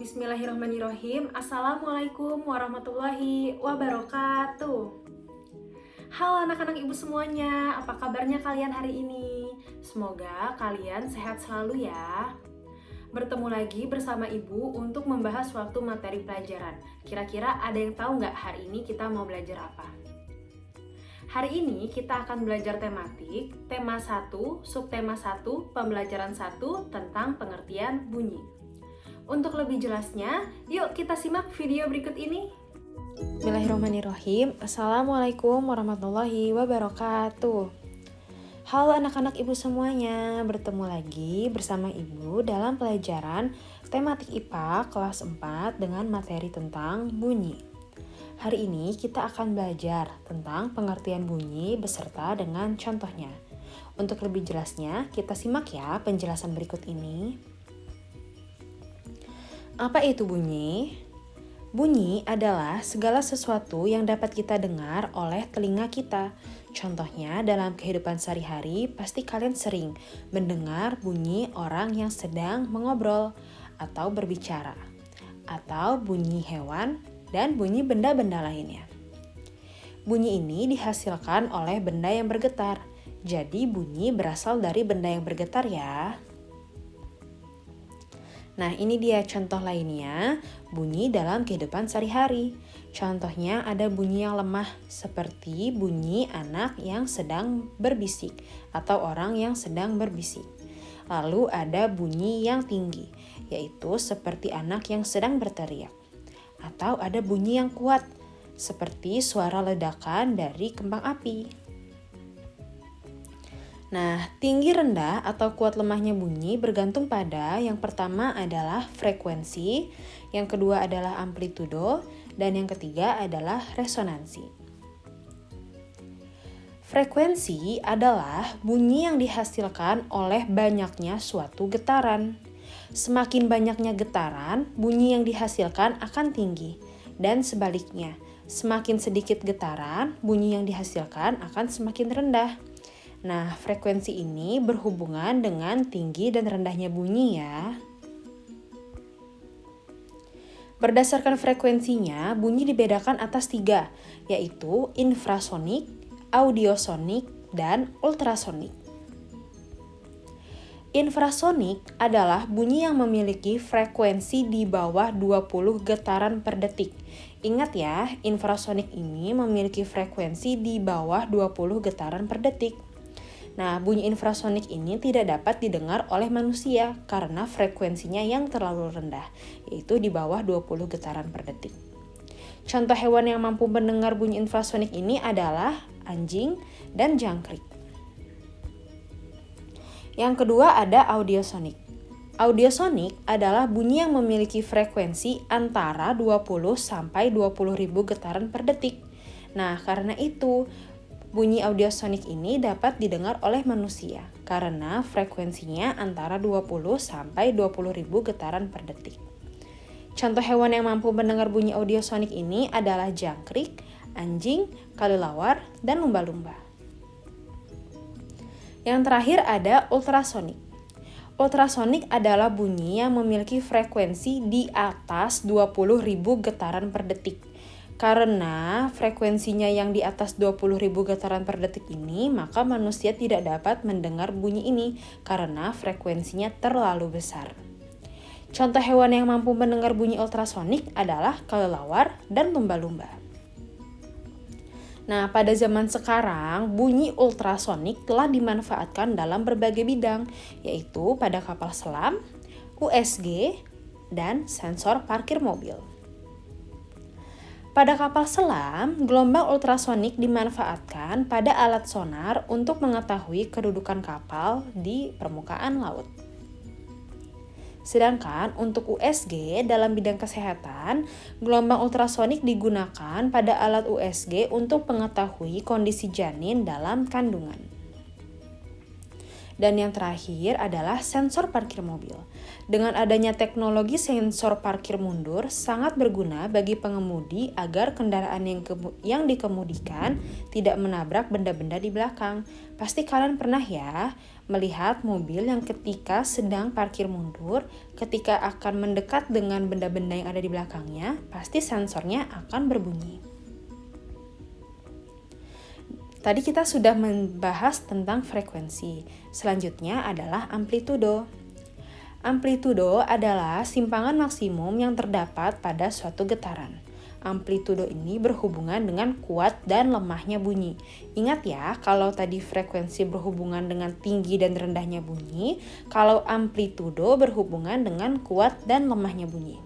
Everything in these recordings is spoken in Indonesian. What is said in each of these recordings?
Bismillahirrahmanirrahim. Assalamualaikum warahmatullahi wabarakatuh. Halo anak-anak ibu semuanya, apa kabarnya kalian hari ini? Semoga kalian sehat selalu ya. Bertemu lagi bersama ibu untuk membahas suatu materi pelajaran. Kira-kira ada yang tahu nggak hari ini kita mau belajar apa? Hari ini kita akan belajar tematik, tema 1, subtema 1, pembelajaran 1 tentang pengertian bunyi. Untuk lebih jelasnya, yuk kita simak video berikut ini. Bismillahirrahmanirrahim. Assalamualaikum warahmatullahi wabarakatuh. Halo anak-anak ibu semuanya, bertemu lagi bersama ibu dalam pelajaran tematik IPA kelas 4 dengan materi tentang bunyi. Hari ini kita akan belajar tentang pengertian bunyi beserta dengan contohnya. Untuk lebih jelasnya, kita simak ya penjelasan berikut ini. Apa itu bunyi? Bunyi adalah segala sesuatu yang dapat kita dengar oleh telinga kita. Contohnya dalam kehidupan sehari-hari pasti kalian sering mendengar bunyi orang yang sedang mengobrol atau berbicara, atau bunyi hewan dan bunyi benda-benda lainnya. Bunyi ini dihasilkan oleh benda yang bergetar. Jadi bunyi berasal dari benda yang bergetar ya. Nah, ini dia contoh lainnya, bunyi dalam kehidupan sehari-hari. Contohnya ada bunyi yang lemah, seperti bunyi anak yang sedang berbisik atau orang yang sedang berbisik. Lalu ada bunyi yang tinggi, yaitu seperti anak yang sedang berteriak. Atau ada bunyi yang kuat, seperti suara ledakan dari kembang api. Nah, tinggi rendah atau kuat lemahnya bunyi bergantung pada yang pertama adalah frekuensi, yang kedua adalah amplitudo, dan yang ketiga adalah resonansi. Frekuensi adalah bunyi yang dihasilkan oleh banyaknya suatu getaran. Semakin banyaknya getaran, bunyi yang dihasilkan akan tinggi, dan sebaliknya, semakin sedikit getaran, bunyi yang dihasilkan akan semakin rendah. Nah, frekuensi ini berhubungan dengan tinggi dan rendahnya bunyi ya. Berdasarkan frekuensinya, bunyi dibedakan atas 3, yaitu infrasonik, audiosonik, dan ultrasonik. Infrasonik adalah bunyi yang memiliki frekuensi di bawah 20 getaran per detik. Ingat ya, infrasonik ini memiliki frekuensi di bawah 20 getaran per detik. Nah, bunyi infrasonik ini tidak dapat didengar oleh manusia karena frekuensinya yang terlalu rendah, yaitu di bawah 20 getaran per detik. Contoh hewan yang mampu mendengar bunyi infrasonik ini adalah anjing dan jangkrik. Yang kedua ada audiosonik. Audiosonik adalah bunyi yang memiliki frekuensi antara 20 sampai 20.000 getaran per detik. Nah, karena itu bunyi audiosonik ini dapat didengar oleh manusia karena frekuensinya antara 20 sampai 20.000 getaran per detik. Contoh hewan yang mampu mendengar bunyi audiosonik ini adalah jangkrik, anjing, kelelawar, dan lumba-lumba. Yang terakhir ada ultrasonik. Ultrasonik adalah bunyi yang memiliki frekuensi di atas 20.000 getaran per detik. Karena frekuensinya yang di atas 20.000 getaran per detik ini, maka manusia tidak dapat mendengar bunyi ini karena frekuensinya terlalu besar. Contoh hewan yang mampu mendengar bunyi ultrasonik adalah kelelawar dan lumba-lumba. Nah, pada zaman sekarang, bunyi ultrasonik telah dimanfaatkan dalam berbagai bidang, yaitu pada kapal selam, USG, dan sensor parkir mobil. Pada kapal selam, gelombang ultrasonik dimanfaatkan pada alat sonar untuk mengetahui kedudukan kapal di permukaan laut. Sedangkan untuk USG dalam bidang kesehatan, gelombang ultrasonik digunakan pada alat USG untuk mengetahui kondisi janin dalam kandungan. Dan yang terakhir adalah sensor parkir mobil. Dengan adanya teknologi sensor parkir mundur sangat berguna bagi pengemudi agar kendaraan yang dikemudikan tidak menabrak benda-benda di belakang. Pasti kalian pernah ya melihat mobil yang ketika sedang parkir mundur, ketika akan mendekat dengan benda-benda yang ada di belakangnya, pasti sensornya akan berbunyi. Tadi kita sudah membahas tentang frekuensi. Selanjutnya adalah amplitudo. Amplitudo adalah simpangan maksimum yang terdapat pada suatu getaran. Amplitudo ini berhubungan dengan kuat dan lemahnya bunyi. Ingat ya, kalau tadi frekuensi berhubungan dengan tinggi dan rendahnya bunyi, kalau amplitudo berhubungan dengan kuat dan lemahnya bunyi.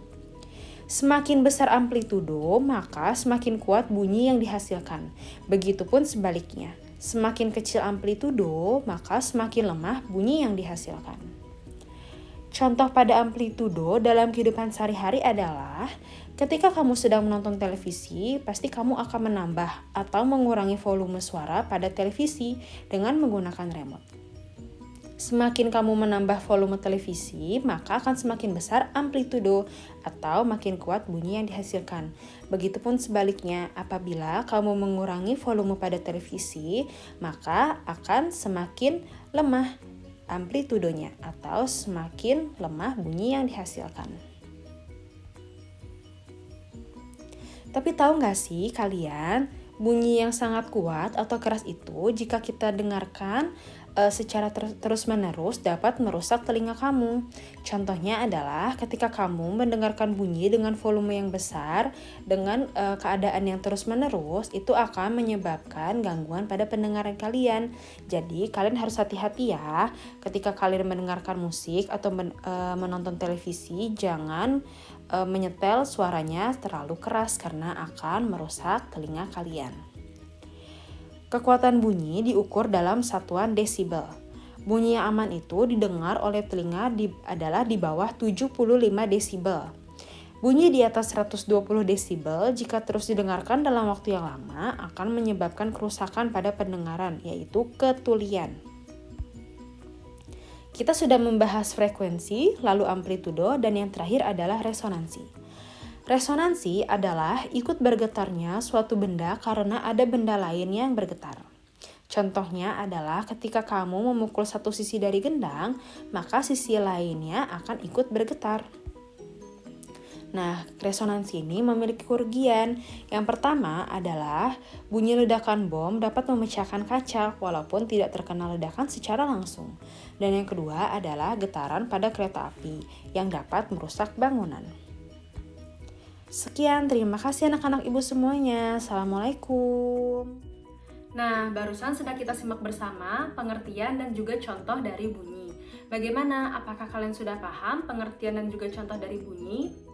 Semakin besar amplitudo, maka semakin kuat bunyi yang dihasilkan. Begitupun sebaliknya, semakin kecil amplitudo, maka semakin lemah bunyi yang dihasilkan. Contoh pada amplitudo dalam kehidupan sehari-hari adalah ketika kamu sedang menonton televisi, pasti kamu akan menambah atau mengurangi volume suara pada televisi dengan menggunakan remote. Semakin kamu menambah volume televisi, maka akan semakin besar amplitudo atau makin kuat bunyi yang dihasilkan. Begitupun sebaliknya, apabila kamu mengurangi volume pada televisi, maka akan semakin lemah amplitudonya atau semakin lemah bunyi yang dihasilkan. Tapi tahu nggak sih kalian, bunyi yang sangat kuat atau keras itu jika kita dengarkan secara terus-menerus dapat merusak telinga kamu. Contohnya adalah ketika kamu mendengarkan bunyi dengan volume yang besar dengan keadaan yang terus-menerus, itu akan menyebabkan gangguan pada pendengaran kalian. Jadi kalian harus hati-hati ya ketika kalian mendengarkan musik atau menonton televisi, jangan menyetel suaranya terlalu keras karena akan merusak telinga kalian. Kekuatan bunyi diukur dalam satuan desibel. Bunyi yang aman itu didengar oleh telinga adalah di bawah 75 desibel. Bunyi di atas 120 desibel jika terus didengarkan dalam waktu yang lama akan menyebabkan kerusakan pada pendengaran, yaitu ketulian. Kita sudah membahas frekuensi, lalu amplitudo, dan yang terakhir adalah resonansi. Resonansi adalah ikut bergetarnya suatu benda karena ada benda lain yang bergetar. Contohnya adalah ketika kamu memukul satu sisi dari gendang, maka sisi lainnya akan ikut bergetar. Nah, resonansi ini memiliki kerugian. Yang pertama adalah bunyi ledakan bom dapat memecahkan kaca walaupun tidak terkena ledakan secara langsung. Dan yang kedua adalah getaran pada kereta api yang dapat merusak bangunan. Sekian, terima kasih anak-anak ibu semuanya. Assalamualaikum. Nah, barusan sudah kita simak bersama pengertian dan juga contoh dari bunyi. Bagaimana? Apakah kalian sudah paham pengertian dan juga contoh dari bunyi?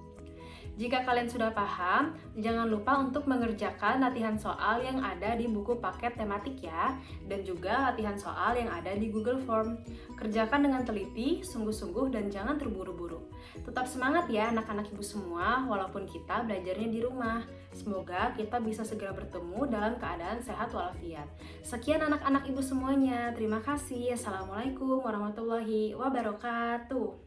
Jika kalian sudah paham, jangan lupa untuk mengerjakan latihan soal yang ada di buku paket tematik ya, dan juga latihan soal yang ada di Google Form. Kerjakan dengan teliti, sungguh-sungguh, dan jangan terburu-buru. Tetap semangat ya anak-anak ibu semua, walaupun kita belajarnya di rumah. Semoga kita bisa segera bertemu dalam keadaan sehat walafiat. Sekian anak-anak ibu semuanya, terima kasih. Assalamualaikum warahmatullahi wabarakatuh.